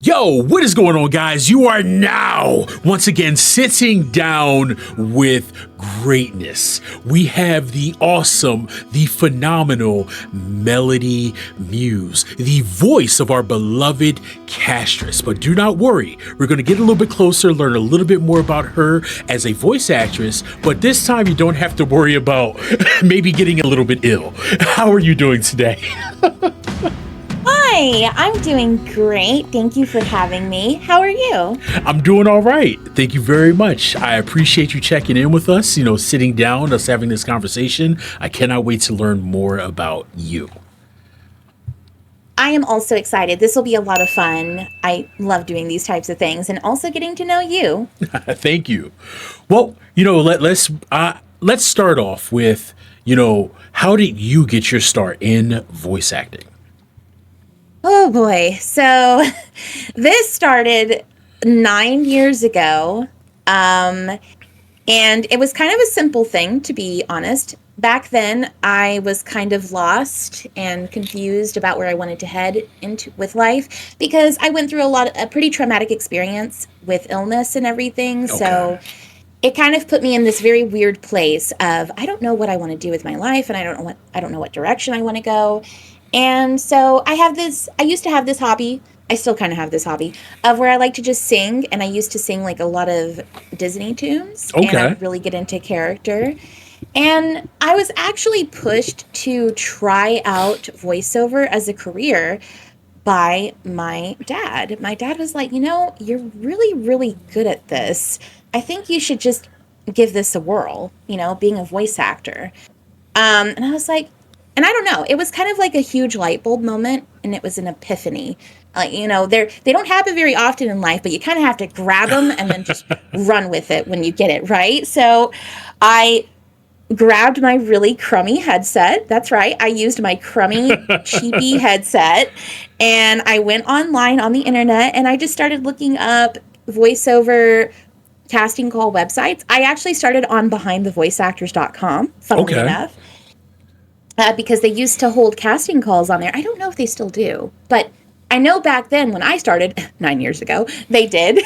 Yo, what is going on, guys? You are now once again sitting down with greatness. We have the awesome, the phenomenal Melody Muze, the voice of our beloved Castorice. But do not worry, we're going to get a little bit closer, learn a little bit more about her as a voice actress, but this time you don't have to worry about maybe getting a little bit ill. How are you doing today? Hi, I'm doing great. Thank you for having me. How are you? I'm doing all right. Thank you very much. I appreciate you checking in with us, sitting down, us having this conversation. I cannot wait to learn more about you. I am also excited. This will be a lot of fun. I love doing these types of things and also getting to know you. Thank you. Well, let's start off with, how did you get your start in voice acting? Oh boy. So this started 9 years ago. And it was kind of a simple thing, to be honest. Back then, I was kind of lost and confused about where I wanted to head into with life because I went through a pretty traumatic experience with illness and everything. Okay. So it kind of put me in this very weird place of I don't know what I want to do with my life, and I don't know what direction I want to go. And so I used to have this hobby. I still kind of have this hobby of where I like to just sing. And I used to sing like a lot of Disney tunes. Okay. And I would really get into character. And I was actually pushed to try out voiceover as a career by my dad. My dad was like, you're really, really good at this. I think you should just give this a whirl, being a voice actor. And I was like, and I don't know, it was kind of like a huge light bulb moment, and it was an epiphany. They don't happen very often in life, but you kind of have to grab them and then just run with it when you get it, right? So I grabbed my really crummy headset. That's right. I used my crummy, cheapy headset, and I went online on the internet, and I just started looking up voiceover casting call websites. I actually started on behindthevoiceactors.com, funnily enough. Because they used to hold casting calls on there. I don't know if they still do, but I know back then when I started 9 years ago, they did.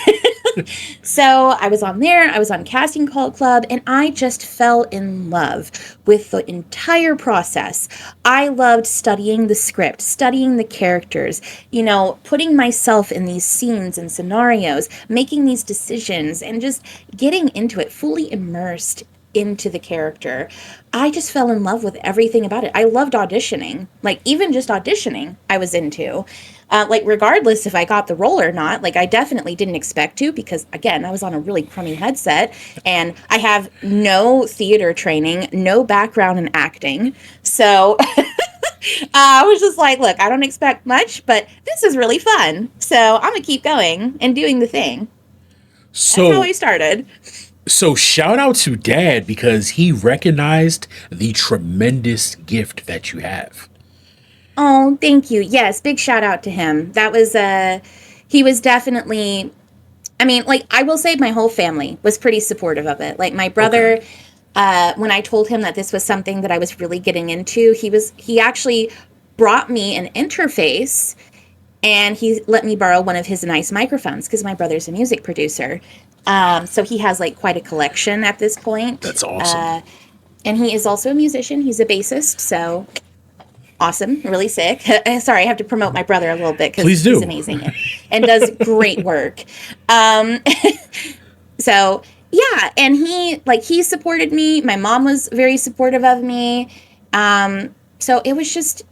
So I was on there, I was on Casting Call Club, and I just fell in love with the entire process. I loved studying the script, studying the characters, putting myself in these scenes and scenarios, making these decisions, and just getting into it, fully immersed into the character. I just fell in love with everything about it. I loved auditioning. Even just auditioning, I was into. Regardless if I got the role or not, I definitely didn't expect to because, again, I was on a really crummy headset and I have no theater training, no background in acting. So I was just like, look, I don't expect much, but this is really fun. So I'm going to keep going and doing the thing. So that's how I started. So shout out to Dad because he recognized the tremendous gift that you have. Oh, thank you. Yes, big shout out to him. That was he was definitely, I will say my whole family was pretty supportive of it. My brother, when I told him that this was something that I was really getting into, he actually brought me an interface and he let me borrow one of his nice microphones because my brother's a music producer. So he has quite a collection at this point. That's awesome. And he is also a musician. He's a bassist. So awesome. Really sick. Sorry, I have to promote my brother a little bit because he's amazing and does great work. So yeah. And he supported me. My mom was very supportive of me. So it was just,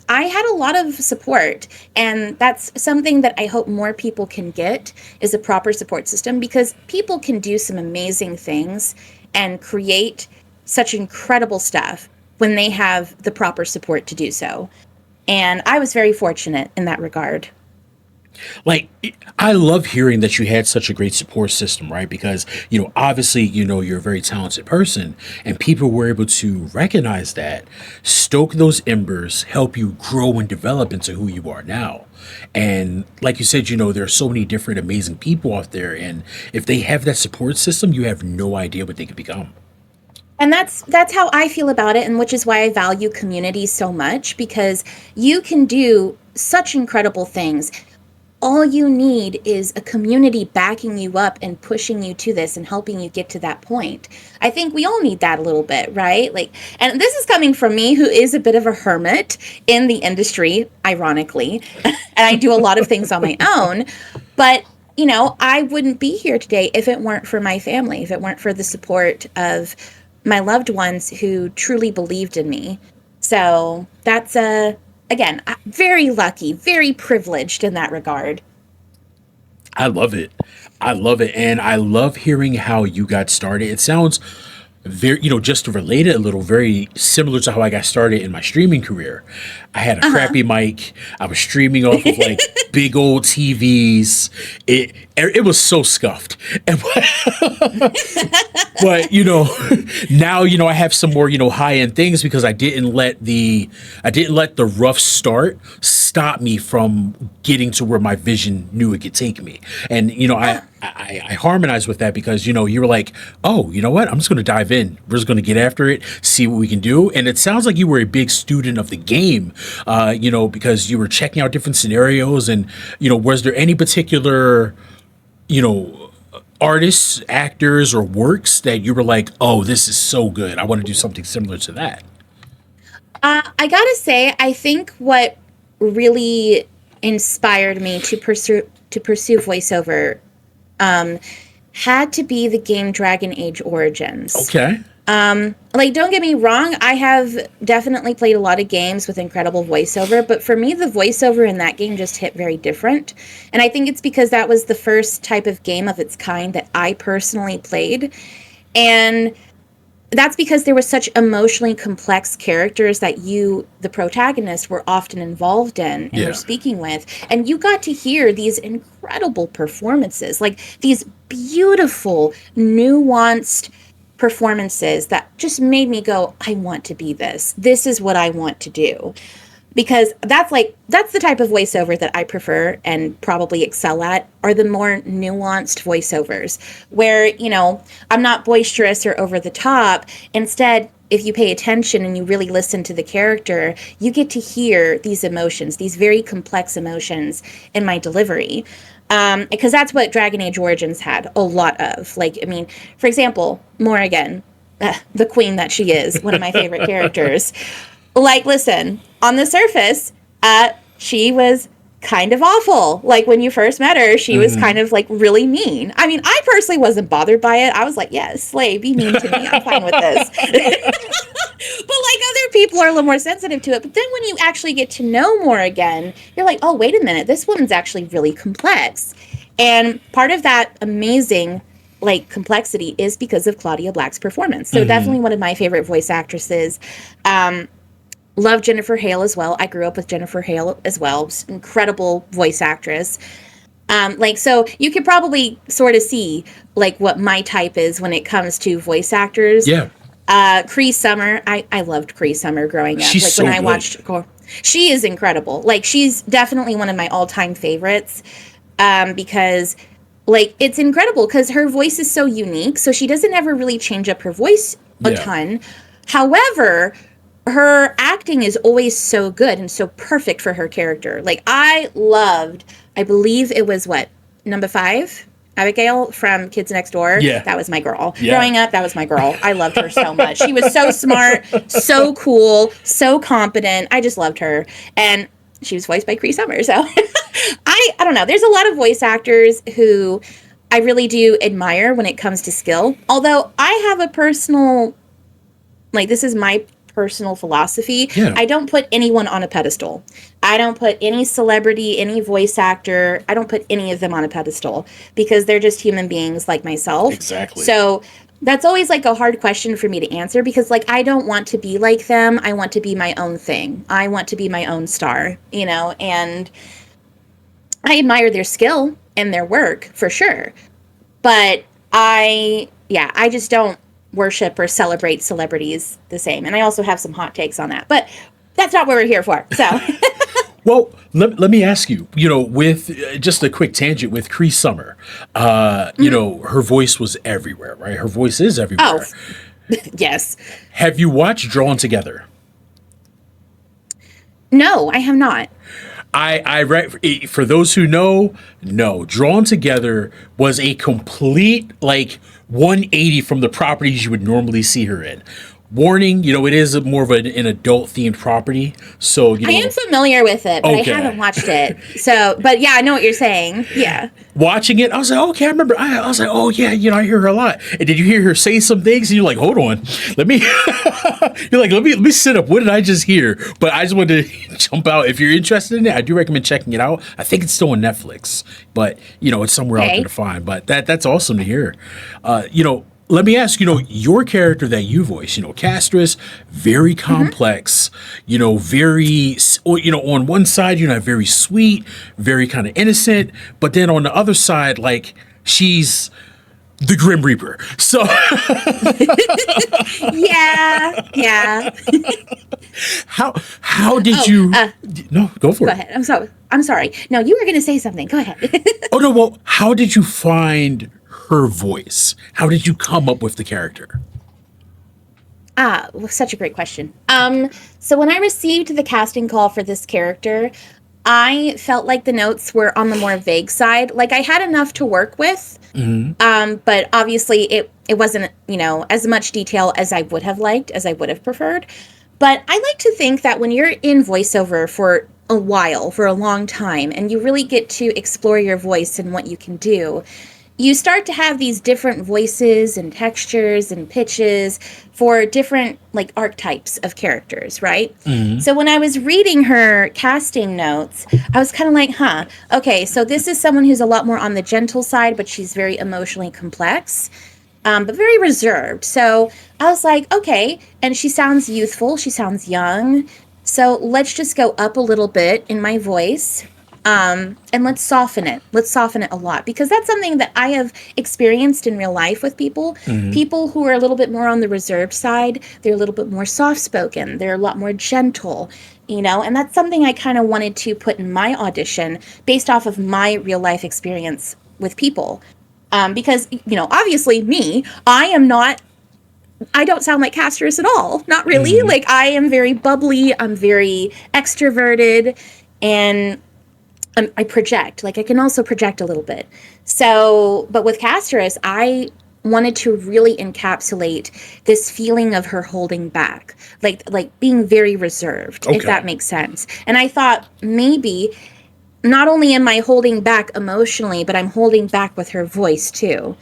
I had a lot of support, and that's something that I hope more people can get is a proper support system because people can do some amazing things and create such incredible stuff when they have the proper support to do so. And I was very fortunate in that regard. I love hearing that you had such a great support system, right? Because, obviously, you're a very talented person and people were able to recognize that, stoke those embers, help you grow and develop into who you are now. And like you said, there are so many different amazing people out there. And if they have that support system, you have no idea what they could become. And that's how I feel about it, and which is why I value community so much, because you can do such incredible things. all you need is a community backing you up and pushing you to this and helping you get to that point. I think we all need that a little bit, right? Like, and this is coming from me, who is a bit of a hermit in the industry, ironically, and I do a lot of things on my own. But, you know, I wouldn't be here today if it weren't for my family, if it weren't for the support of my loved ones who truly believed in me. So that's again, very lucky, very privileged in that regard. I love it. I love it. And I love hearing how you got started. It sounds very, just to relate it a little, very similar to how I got started in my streaming career. I had a crappy mic. I was streaming off of like big old TVs. It was so scuffed. But now I have some more high end things because I didn't let the rough start stop me from getting to where my vision knew it could take me. And I harmonize with that because you were like, oh, you know what? I'm just going to dive in. We're just going to get after it, see what we can do. And it sounds like you were a big student of the game, because you were checking out different scenarios. And was there any particular artists, actors, or works that you were like, oh, this is so good, I want to do something similar to that? I gotta say, I think what really inspired me to pursue voiceover had to be the game Dragon Age Origins. Okay. Like, don't get me wrong, I have definitely played a lot of games with incredible voiceover, but for me, the voiceover in that game just hit very different. And I think it's because that was the first type of game of its kind that I personally played. And that's because there were such emotionally complex characters that you, the protagonist, were often involved in and were speaking with. And you got to hear these incredible performances, like these beautiful, nuanced performances that just made me go, I want to be this. This is what I want to do. Because that's the type of voiceover that I prefer and probably excel at, are the more nuanced voiceovers where, I'm not boisterous or over the top. Instead, if you pay attention and you really listen to the character, you get to hear these emotions, these very complex emotions in my delivery. Because that's what Dragon Age Origins had a lot of. Like, I mean, for example, Morrigan, the queen that she is, one of my favorite characters. Like, listen, on the surface, she was kind of awful. Like, when you first met her, she was kind of, like, really mean. I mean, I personally wasn't bothered by it. I was like, yes, slay, be mean to me. I'm fine with this. But, like, other people are a little more sensitive to it. But then when you actually get to know Morrigan, you're like, oh, wait a minute, this woman's actually really complex. And part of that amazing, like, complexity is because of Claudia Black's performance. So definitely one of my favorite voice actresses. Love Jennifer Hale as well. I grew up with Jennifer Hale as well. Incredible voice actress. So you could probably sort of see, like, what my type is when it comes to voice actors. Yeah. Cree Summer. I loved Cree Summer growing up. She's like, so when I good. watched, she is incredible. Like, she's definitely one of my all-time favorites. Because, like, it's incredible because her voice is so unique. So she doesn't ever really change up her voice a ton. However, her acting is always so good and so perfect for her character. Like, I believe it was number 5? Abigail from Kids Next Door. Yeah. That was my girl. Yeah. Growing up, that was my girl. I loved her so much. She was so smart, so cool, so competent. I just loved her. And she was voiced by Cree Summer. So I don't know. There's a lot of voice actors who I really do admire when it comes to skill. Although I have a personal, like, this is my personal philosophy. Yeah. I don't put anyone on a pedestal. I don't put any celebrity, any voice actor, I don't put any of them on a pedestal because they're just human beings like myself. Exactly. So that's always, like, a hard question for me to answer because, like, I don't want to be like them. I want to be my own thing. I want to be my own star, and I admire their skill and their work for sure. But I just don't worship or celebrate celebrities the same. And I also have some hot takes on that, but that's not what we're here for. So, well, let me ask you, with just a quick tangent with Cree Summer, her voice was everywhere, right? Her voice is everywhere. Oh, yes. Have you watched Drawn Together? No, I have not. I read for those who know, no, Drawn Together was a complete like 180 from the properties you would normally see her in. Warning, it is more of an adult themed property, so I am familiar with it, but Okay. I haven't watched it. So, but yeah, I know what you're saying. Yeah. watching it, I was like, okay, I remember. I was like, oh yeah, I hear her a lot. And did you hear her say some things? And you're like, hold on, let me. You're like, let me sit up. What did I just hear? But I just wanted to jump out. If you're interested in it, I do recommend checking it out. I think it's still on Netflix, but it's somewhere out there to find. But that's awesome to hear. Let me ask, your character that you voice, Castorice, very complex, very, on one side, very sweet, very kind of innocent, but then on the other side, like, she's the Grim Reaper. So, Yeah. how did you, no, go for Go it. ahead. I'm sorry. No, you were going to say something. Go ahead. Oh, no, well, how did you find her voice? How did you come up with the character? Well, such a great question. So when I received the casting call for this character, I felt like the notes were on the more vague side. Like I had enough to work with, but obviously it wasn't, as much detail as I would have liked, as I would have preferred. But I like to think that when you're in voiceover for a while, for a long time, and you really get to explore your voice and what you can do, you start to have these different voices and textures and pitches for different like archetypes of characters, right? So when I was reading her casting notes, I was kind of like, okay, so this is someone who's a lot more on the gentle side, but she's very emotionally complex, but very reserved. So I was like, okay, and she sounds youthful, she sounds young. So let's just go up a little bit in my voice. And let's soften it. Let's soften it a lot, because that's something that I have experienced in real life with people. People who are a little bit more on the reserved side, they're a little bit more soft-spoken. They're a lot more gentle, and that's something I kind of wanted to put in my audition based off of my real life experience with people. Because, obviously me, I don't sound like Castorice at all. Not really. Like I am very bubbly. I'm very extroverted, and I project. Like I can also project a little bit. So, but with Castorice, I wanted to really encapsulate this feeling of her holding back, like being very reserved, if that makes sense. And I thought maybe not only am I holding back emotionally, but I'm holding back with her voice too,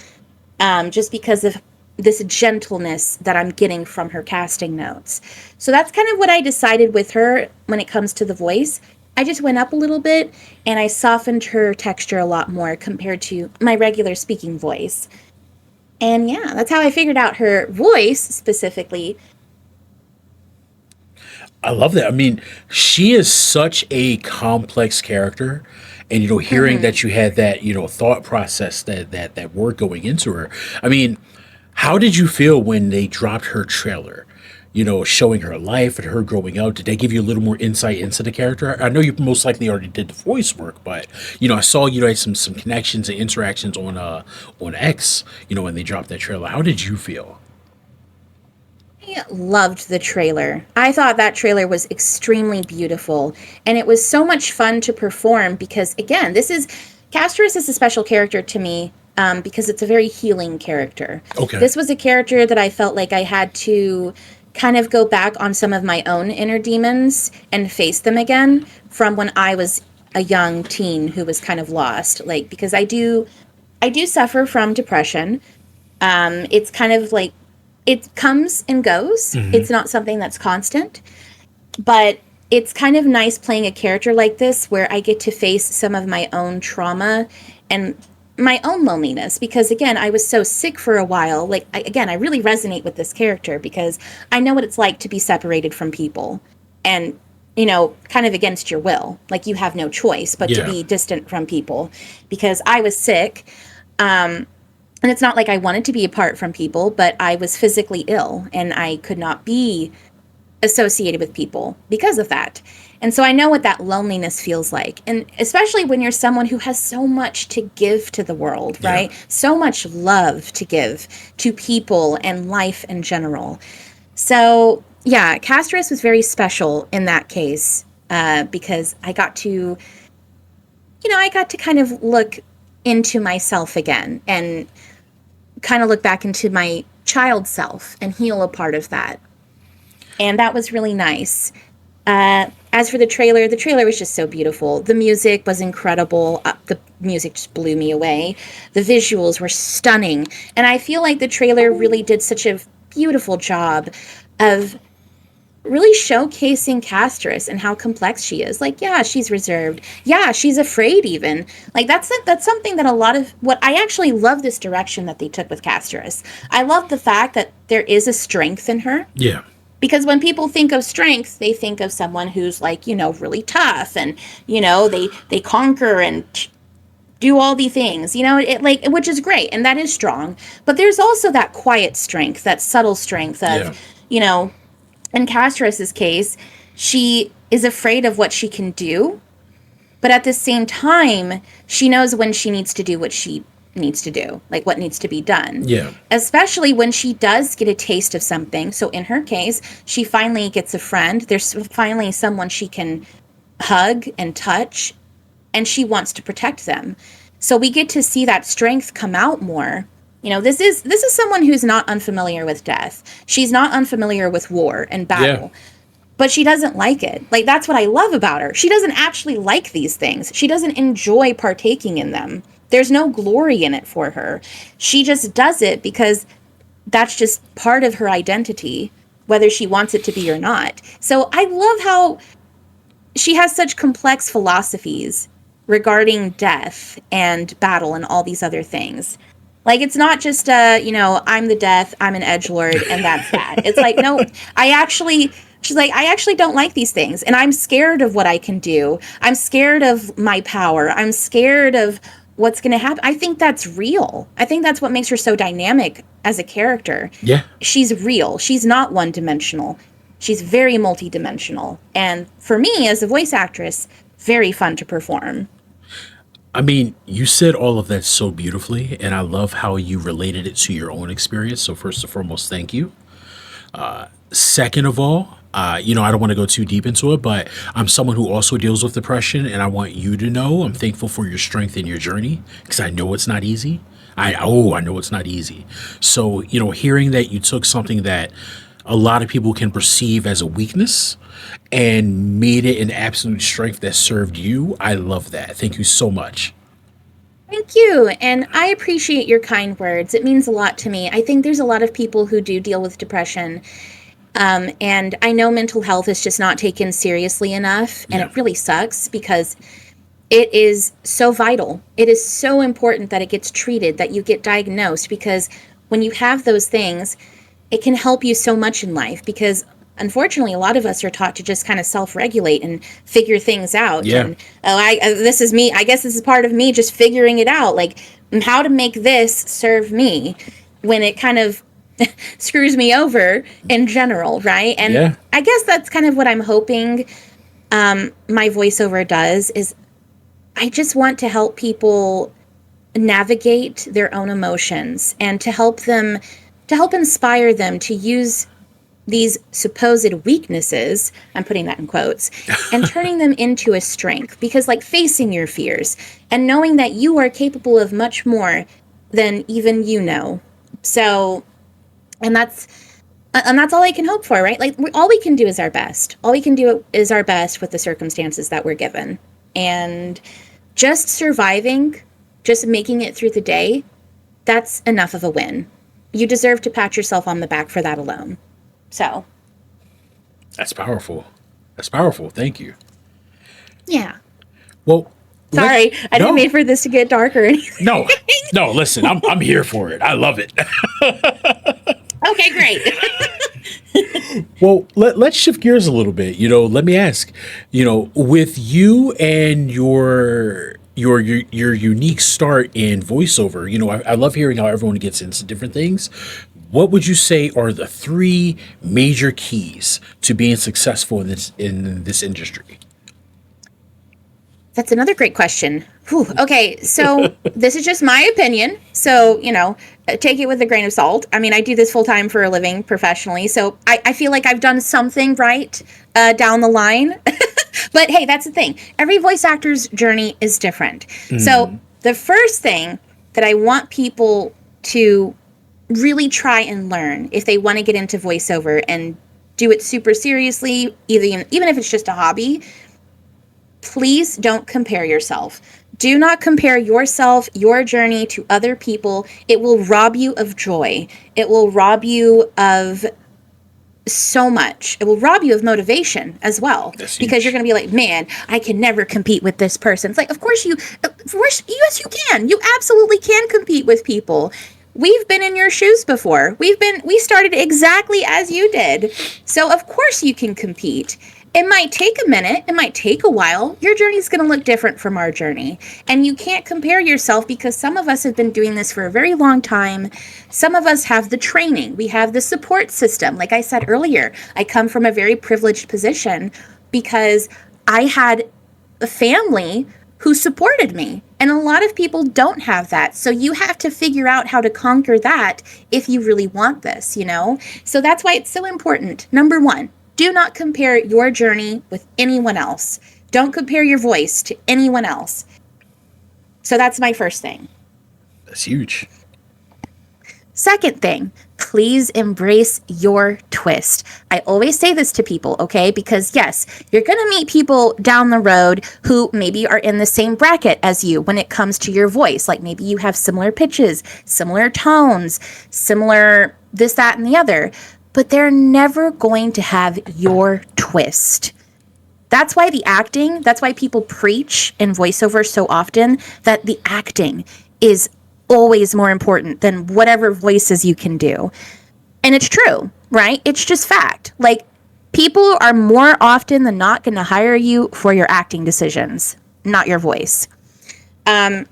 just because of this gentleness that I'm getting from her casting notes. So that's kind of what I decided with her when it comes to the voice. I just went up a little bit and I softened her texture a lot more compared to my regular speaking voice. And yeah, that's how I figured out her voice specifically. I love that. I mean, she is such a complex character. And, hearing that you had that, thought process, that work going into her. I mean, how did you feel when they dropped her trailer? Showing her life and her growing up. Did they give you a little more insight into the character? I know you most likely already did the voice work, but I saw you had some connections and interactions on X. When they dropped that trailer, how did you feel? I loved the trailer. I thought that trailer was extremely beautiful, and it was so much fun to perform because, again, Castorice is a special character to me because it's a very healing character. Okay. This was a character that I felt like I had to kind of go back on some of my own inner demons and face them again from when I was a young teen who was kind of lost. Like, because I do suffer from depression. It's kind of like, it comes and goes. It's not something that's constant, but it's kind of nice playing a character like this where I get to face some of my own trauma and my own loneliness, because again, I was so sick for a while. Like, I really resonate with this character because I know what it's like to be separated from people and, kind of against your will. Like you have no choice but to be distant from people, because I was sick. And it's not like I wanted to be apart from people, but I was physically ill and I could not be associated with people because of that. And so I know what that loneliness feels like. And especially when you're someone who has so much to give to the world, right? So much love to give to people and life in general. So yeah, Castorice was very special in that case. because I got to, I got to kind of look into myself again and kind of look back into my child self and heal a part of that. And that was really nice. As for the trailer was just so beautiful. The music was incredible. The music just blew me away. The visuals were stunning. And I feel like the trailer really did such a beautiful job of really showcasing Castorice and how complex she is. Like, yeah, she's reserved. Yeah, she's afraid even. Like, that's something that a lot of what I actually love this direction that they took with Castorice. I love the fact that there is a strength in her. Yeah. Because when people think of strength, they think of someone who's like, really tough and, they conquer and do all the things, which is great. And that is strong. But there's also that quiet strength, that subtle strength of, in Castorice's case, she is afraid of what she can do. But at the same time, she knows when she needs to do what she needs to do, like what needs to be done. Yeah. Especially when she does get a taste of something. So in her case, she finally gets a friend. There's finally someone she can hug and touch, and she wants to protect them. So we get to see that strength come out more. This is someone who's not unfamiliar with death. She's not unfamiliar with war and battle. Yeah. But she doesn't like it. Like, that's what I love about her. She doesn't actually like these things. She doesn't enjoy partaking in them. There's no glory in it for her. She just does it because that's just part of her identity, whether she wants it to be or not. So I love how she has such complex philosophies regarding death and battle and all these other things. Like, it's not just, I'm the death, I'm an edgelord, and that's that. It's like, no, she's like, I actually don't like these things, and I'm scared of what I can do. I'm scared of my power. I'm scared of what's going to happen. I think that's real. I think that's what makes her so dynamic as a character. Yeah. She's real. She's not one-dimensional. She's very multi-dimensional. And for me, as a voice actress, very fun to perform. I mean, you said all of that so beautifully, and I love how you related it to your own experience. So first and foremost, thank you. Second of all, I don't want to go too deep into it, but I'm someone who also deals with depression, and I want you to know I'm thankful for your strength in your journey, because I know it's not easy. I know it's not easy. So, hearing that you took something that a lot of people can perceive as a weakness and made it an absolute strength that served you, I love that. Thank you so much. Thank you. And I appreciate your kind words. It means a lot to me. I think there's a lot of people who do deal with depression. And I know mental health is just not taken seriously enough. And it really sucks because it is so vital. It is so important that it gets treated, that you get diagnosed, because when you have those things, it can help you so much in life, because unfortunately, a lot of us are taught to just kind of self-regulate and figure things out. Yeah. And, this is me. I guess this is part of me just figuring it out, like how to make this serve me when it kind of screws me over in general, right? And I guess that's kind of what I'm hoping my voiceover does, is I just want to help people navigate their own emotions and to help inspire them to use these supposed weaknesses, I'm putting that in quotes, and turning them into a strength. Because like facing your fears and knowing that you are capable of much more than even you know. So, and that's all I can hope for, right? Like all we can do is our best. All we can do is our best with the circumstances that we're given. And just surviving, just making it through the day, that's enough of a win. You deserve to pat yourself on the back for that alone. So. That's powerful. That's powerful. Thank you. Yeah. Well, sorry, I didn't mean for this to get darker or anything. No, listen, I'm here for it. I love it. Okay, great. Well, let's shift gears a little bit. Let me ask, with you and your unique start in voiceover, I love hearing how everyone gets into different things. What would you say are the 3 major keys to being successful in this industry? That's another great question. Whew. Okay, so this is just my opinion. So, take it with a grain of salt. I mean, I do this full time for a living professionally. So I feel like I've done something right down the line. But hey, that's the thing. Every voice actor's journey is different. So the first thing that I want people to really try and learn if they want to get into voiceover and do it super seriously, even if it's just a hobby, please don't compare yourself. Do not compare yourself, your journey to other people. It will rob you of joy. It will rob you of so much. It will rob you of motivation as well. Because you're going to be like, man, I can never compete with this person. It's like, yes, you can. You absolutely can compete with people. We've been in your shoes before. We started exactly as you did. So of course you can compete. It might take a minute. It might take a while. Your journey is going to look different from our journey. And you can't compare yourself because some of us have been doing this for a very long time. Some of us have the training. We have the support system. Like I said earlier, I come from a very privileged position because I had a family who supported me. And a lot of people don't have that. So you have to figure out how to conquer that if you really want this, you know? So that's why it's so important. Number one, do not compare your journey with anyone else. Don't compare your voice to anyone else. So that's my first thing. That's huge. Second thing, please embrace your twist. I always say this to people, okay? Because yes, you're going to meet people down the road who maybe are in the same bracket as you when it comes to your voice. Like maybe you have similar pitches, similar tones, similar this, that, and the other. But they're never going to have your twist. That's why that's why people preach in voiceover so often that the acting is always more important than whatever voices you can do. And it's true, right? It's just fact. Like, people are more often than not going to hire you for your acting decisions, not your voice. And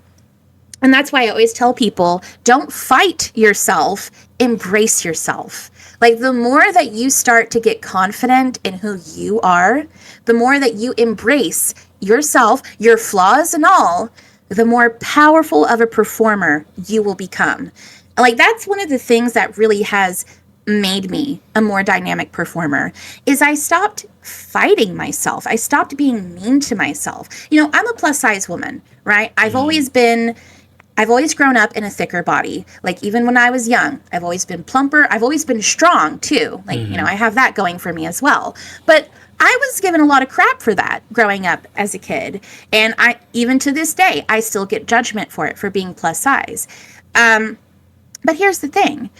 that's why I always tell people, don't fight yourself, embrace yourself. Like, the more that you start to get confident in who you are, the more that you embrace yourself, your flaws and all, the more powerful of a performer you will become. Like, that's one of the things that really has made me a more dynamic performer, is I stopped fighting myself. I stopped being mean to myself. You know, I'm a plus size woman, right? I've always grown up in a thicker body. Like, even when I was young, I've always been plumper. I've always been strong too. Like, you know, I have that going for me as well. But I was given a lot of crap for that growing up as a kid. And even to this day, I still get judgment for it, for being plus size. But here's the thing.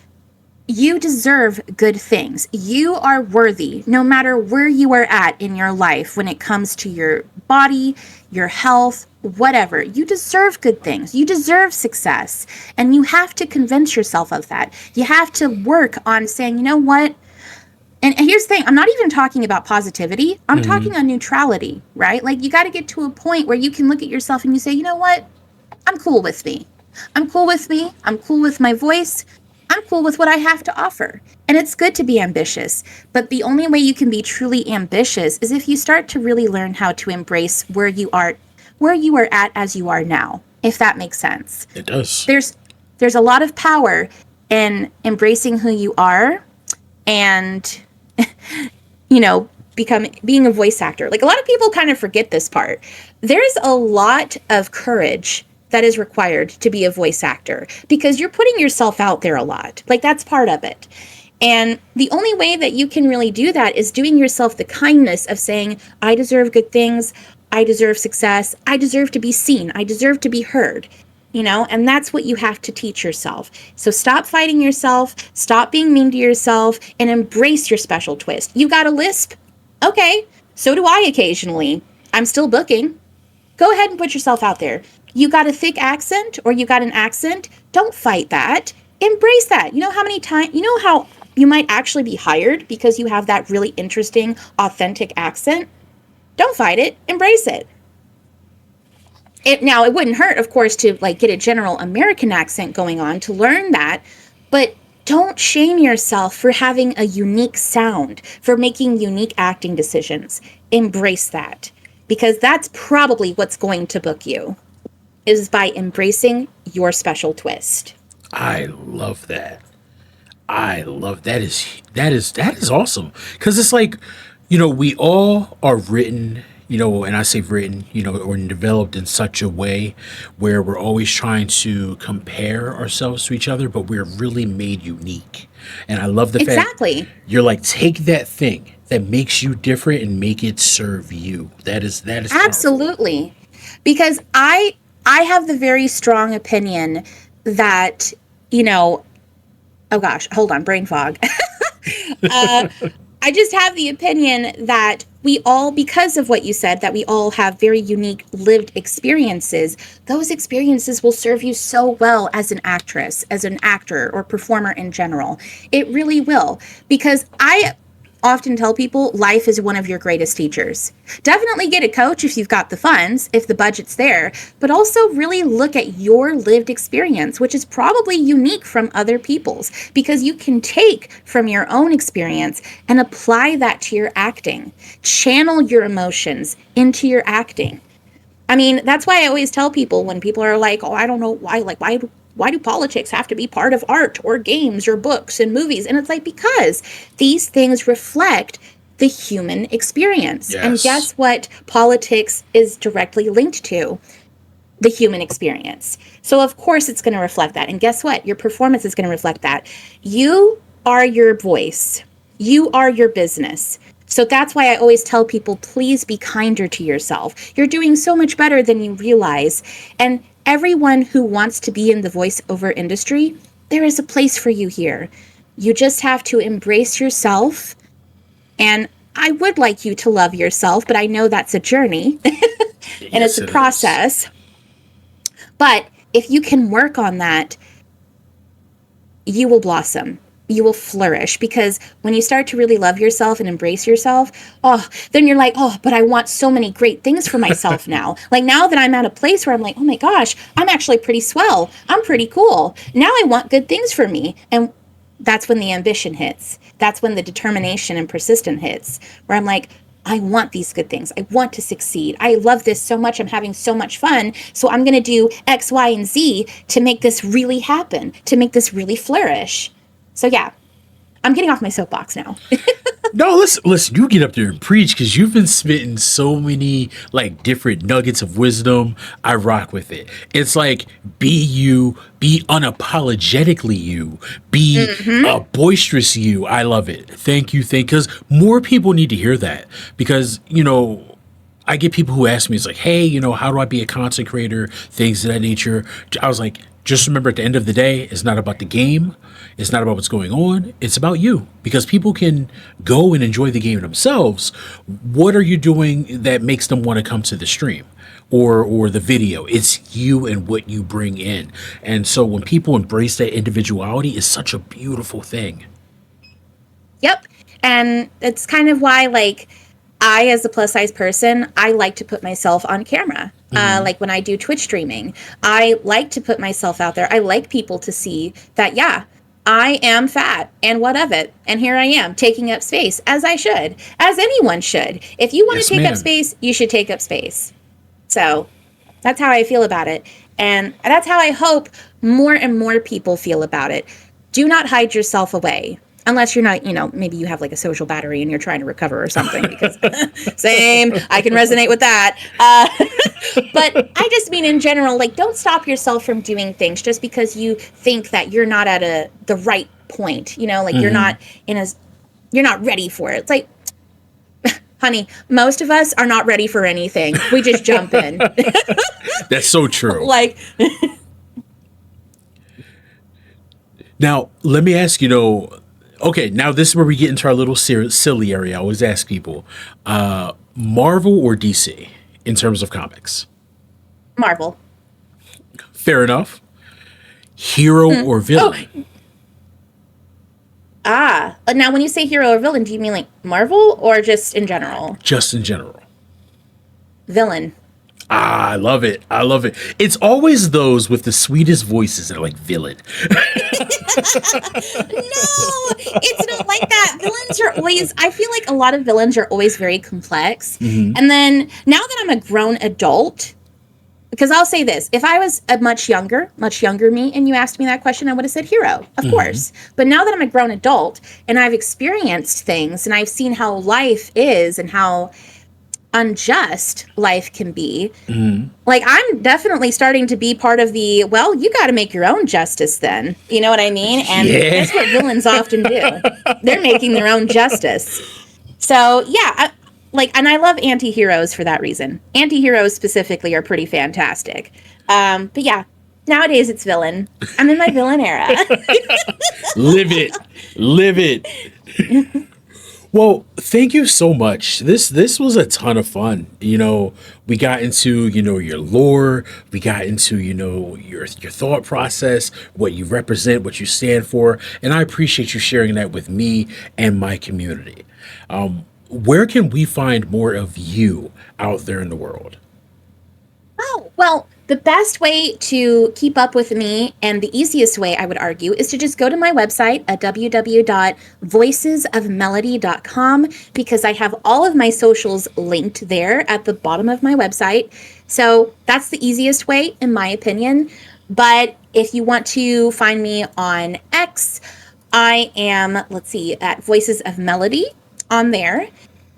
You deserve good things. You are worthy, no matter where you are at in your life when it comes to your body, your health, whatever. You deserve good things. You deserve success. And you have to convince yourself of that. You have to work on saying, you know what? And here's the thing. I'm not even talking about positivity. I'm talking on neutrality, right? Like, you got to get to a point where you can look at yourself and you say, you know what? I'm cool with me. I'm cool with me. I'm cool with my voice. I'm cool with what I have to offer. And it's good to be ambitious. But the only way you can be truly ambitious is if you start to really learn how to embrace where you are at as you are now, if that makes sense. It does. There's a lot of power in embracing who you are and, you know, being a voice actor. Like, a lot of people kind of forget this part. There's a lot of courage that is required to be a voice actor, because you're putting yourself out there a lot. Like, that's part of it. And the only way that you can really do that is doing yourself the kindness of saying, I deserve good things. I deserve success. I deserve to be seen. I deserve to be heard, you know, and that's what you have to teach yourself. So stop fighting yourself, stop being mean to yourself, and embrace your special twist. You got a lisp? Okay. So do I occasionally. I'm still booking. Go ahead and put yourself out there. You got a thick accent or you got an accent? Don't fight that. Embrace that. You know how you might actually be hired because you have that really interesting, authentic accent? Don't fight it. Embrace it. Now, it wouldn't hurt, of course, to like get a general American accent going on to learn that, but don't shame yourself for having a unique sound, for making unique acting decisions. Embrace that, because that's probably what's going to book you, is by embracing your special twist. I love that. That is awesome. Because it's like, you know, we all are written and I say written, or developed in such a way where we're always trying to compare ourselves to each other, but we're really made unique. And I love the fact you're like, take that thing that makes you different and make it serve you. That is absolutely powerful. Because I have the very strong opinion that, oh gosh, hold on, brain fog. I just have the opinion that we all, because of what you said, that we all have very unique lived experiences. Those experiences will serve you so well as an actress, as an actor, or performer in general. It really will. Because I often tell people life is one of your greatest teachers. Definitely get a coach if you've got the funds, if the budget's there, but also really look at your lived experience, which is probably unique from other people's, because you can take from your own experience and apply that to your acting. Channel your emotions into your acting. I mean, that's why I always tell people when people are like, oh, I don't know why, why do politics have to be part of art or games or books and movies? And it's like, because these things reflect the human experience. Yes. And guess what politics is directly linked to? The human experience. So of course it's going to reflect that. And guess what? Your performance is going to reflect that. You are your voice. You are your business. So that's why I always tell people, please be kinder to yourself. You're doing so much better than you realize. And everyone who wants to be in the voiceover industry, there is a place for you here. You just have to embrace yourself. And I would like you to love yourself, but I know that's a journey and it's a process. But if you can work on that, you will blossom. You will flourish, because when you start to really love yourself and embrace yourself, then you're like, but I want so many great things for myself now. Like now that I'm at a place where I'm like, oh my gosh, I'm actually pretty swell. I'm pretty cool. Now I want good things for me. And that's when the ambition hits. That's when the determination and persistence hits, where I'm like, I want these good things. I want to succeed. I love this so much. I'm having so much fun. So I'm going to do X, Y, and Z to make this really happen, to make this really flourish. So yeah, I'm getting off my soapbox now. No, listen, you get up there and preach, because you've been spitting so many like different nuggets of wisdom. I rock with it. It's like, be you, be unapologetically you, be a boisterous you. I love it. Thank you. Because more people need to hear that, because, I get people who ask me, it's like, hey, how do I be a content creator? Things of that nature. I was like, just remember, at the end of the day, it's not about the game. It's not about what's going on. It's about you, because people can go and enjoy the game themselves. What are you doing that makes them want to come to the stream or the video? It's you and what you bring in. And so when people embrace that individuality, it's such a beautiful thing. Yep. And it's kind of why, like, I, as a plus size person, I like to put myself on camera. Like when I do Twitch streaming, I like to put myself out there. I like people to see that, yeah, I am fat, and what of it? And here I am taking up space, as I should, as anyone should. If you want to take up space, you should take up space. So that's how I feel about it. And that's how I hope more and more people feel about it. Do not hide yourself away. Unless you're not, maybe you have like a social battery and you're trying to recover or something, because same, I can resonate with that. But I just mean in general, like, don't stop yourself from doing things just because you think that you're not at the right point, like you're not you're not ready for it. It's like, honey, most of us are not ready for anything. We just jump in. That's so true. Like, now, let me ask okay, now this is where we get into our little silly area. I always ask people, Marvel or DC in terms of comics? Marvel. Fair enough. Hero or villain? Now when you say hero or villain, do you mean like Marvel or just in general? Just in general. Villain. I love it. I love it. It's always those with the sweetest voices that are like, villain. No, it's not like that. Villains are always, I feel like a lot of villains are always very complex. And then now that I'm a grown adult, because I'll say this, if I was a much younger me, and you asked me that question, I would have said hero, of course. But now that I'm a grown adult and I've experienced things and I've seen how life is and how unjust life can be. Like, I'm definitely starting to be part of the, well, you got to make your own justice then. You know what I mean? And that's what villains often do. They're making their own justice. So, yeah, and I love anti-heroes for that reason. Anti-heroes specifically are pretty fantastic. But yeah, nowadays it's villain. I'm in my villain era. Live it. Live it. Well, thank you so much. This was a ton of fun. We got into, your lore, we got into, your thought process, what you represent, what you stand for, and I appreciate you sharing that with me and my community. Where can we find more of you out there in the world? Oh, well, the best way to keep up with me, and the easiest way, I would argue, is to just go to my website at www.voicesofmelody.com, because I have all of my socials linked there at the bottom of my website. So that's the easiest way, in my opinion. But if you want to find me on X, I am, at Voices of Melody on there.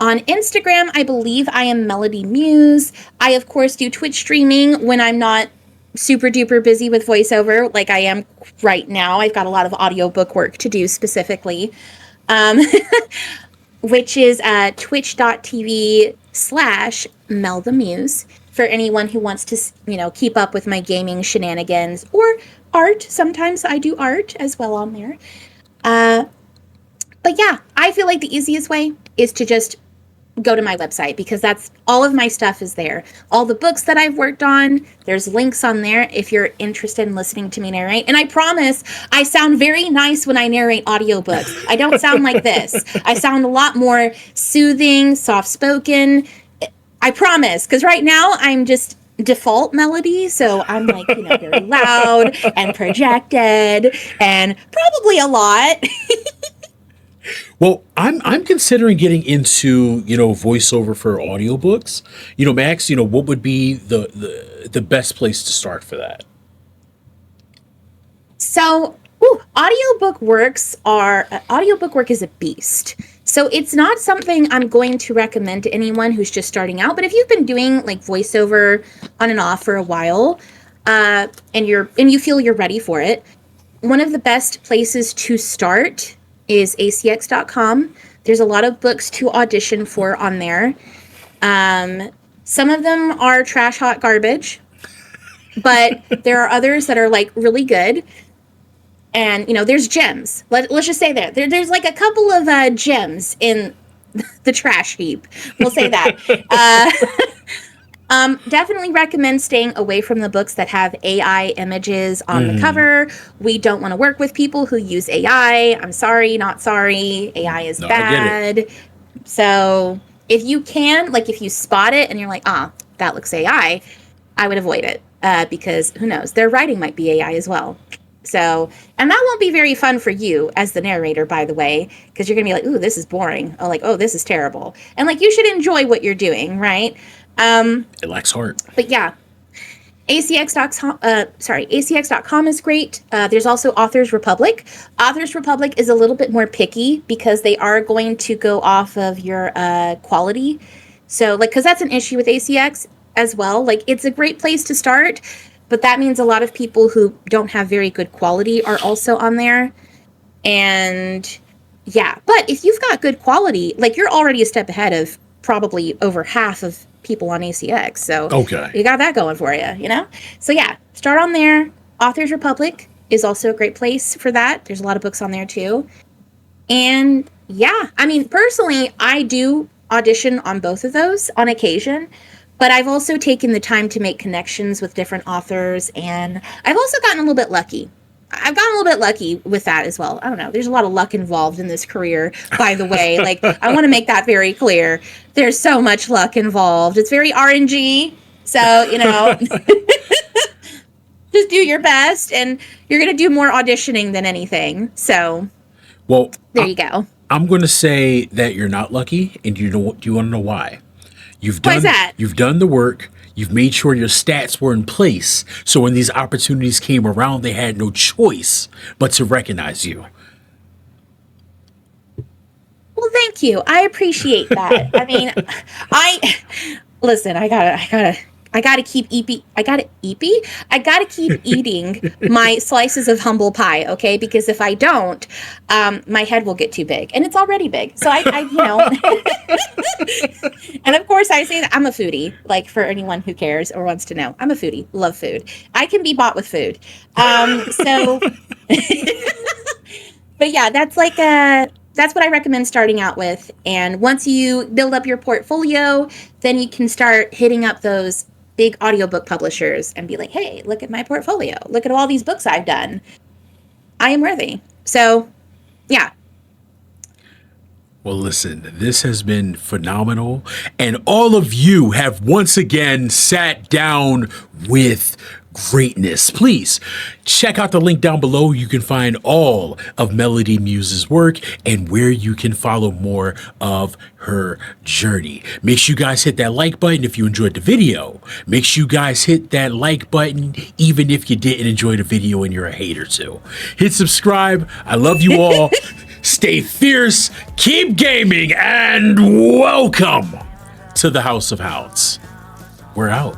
On Instagram, I believe I am Melody Muze. I, of course, do Twitch streaming when I'm not super duper busy with voiceover like I am right now. I've got a lot of audiobook work to do specifically, which is twitch.tv/MelTheMuse for anyone who wants to, keep up with my gaming shenanigans or art. Sometimes I do art as well on there. But yeah, I feel like the easiest way is to just go to my website, because that's all of my stuff is there. All the books that I've worked on, there's links on there if you're interested in listening to me narrate. And I promise I sound very nice when I narrate audiobooks. I don't sound like this. I sound a lot more soothing, soft-spoken. I promise, because right now I'm just default Melody, so I'm like, very loud and projected and probably a lot. Well, I'm considering getting into, voiceover for audiobooks. Max, what would be the best place to start for that? So, audiobook work is a beast. So it's not something I'm going to recommend to anyone who's just starting out. But if you've been doing like voiceover on and off for a while, and you feel you're ready for it, one of the best places to start is acx.com. There's a lot of books to audition for on there. Some of them are trash hot garbage, but there are others that are like really good. And, there's gems. Let's just say there's like a couple of gems in the trash heap. We'll say that. Definitely recommend staying away from the books that have AI images on the cover. We don't want to work with people who use AI. I'm sorry, not sorry. AI is bad. So if you can, if you spot it and you're like, that looks AI, I would avoid it because who knows? Their writing might be AI as well. So, and that won't be very fun for you as the narrator, by the way, because you're going to be like, ooh, this is boring. Oh, this is terrible. And you should enjoy what you're doing, right? It lacks heart. But yeah, acx.com is great. There's also Authors Republic. Authors Republic is a little bit more picky because they are going to go off of your quality. So, because that's an issue with ACX as well. It's a great place to start, but that means a lot of people who don't have very good quality are also on there. And yeah, but if you've got good quality, you're already a step ahead of probably over half of people on ACX. So okay, you got that going for you, So yeah, start on there. Authors Republic is also a great place for that. There's a lot of books on there too. And yeah, personally, I do audition on both of those on occasion, but I've also taken the time to make connections with different authors, and I've also gotten a little bit lucky. I've gotten a little bit lucky with that as well. I don't know. There's a lot of luck involved in this career, by the way. I want to make that very clear. There's so much luck involved. It's very RNG. So, just do your best, and you're going to do more auditioning than anything. So, well, there you go. I'm going to say that you're not lucky, and do you want to know why? Why is that? You've done the work. You've made sure your stats were in place. So when these opportunities came around, they had no choice but to recognize you. Well, thank you. I appreciate that. I mean, listen, I gotta keep eating my slices of humble pie, okay? Because if I don't, my head will get too big, and it's already big. So I and of course I say that I'm a foodie. Like, for anyone who cares or wants to know, I'm a foodie. Love food. I can be bought with food. So, but yeah, that's what I recommend starting out with. And once you build up your portfolio, then you can start hitting up those big audiobook publishers and be like, hey, look at my portfolio. Look at all these books I've done. I am worthy. So, yeah. Well, listen, this has been phenomenal. And all of you have once again sat down with greatness. Please check out the link down below. You can find all of Melody Muze's work and where you can follow more of her journey. Make sure you guys hit that like button if you enjoyed the video. Make sure you guys hit that like button even if you didn't enjoy the video and you're a hater too. Hit subscribe. I love you all. Stay fierce, keep gaming, and welcome to the House of Hounds. We're out.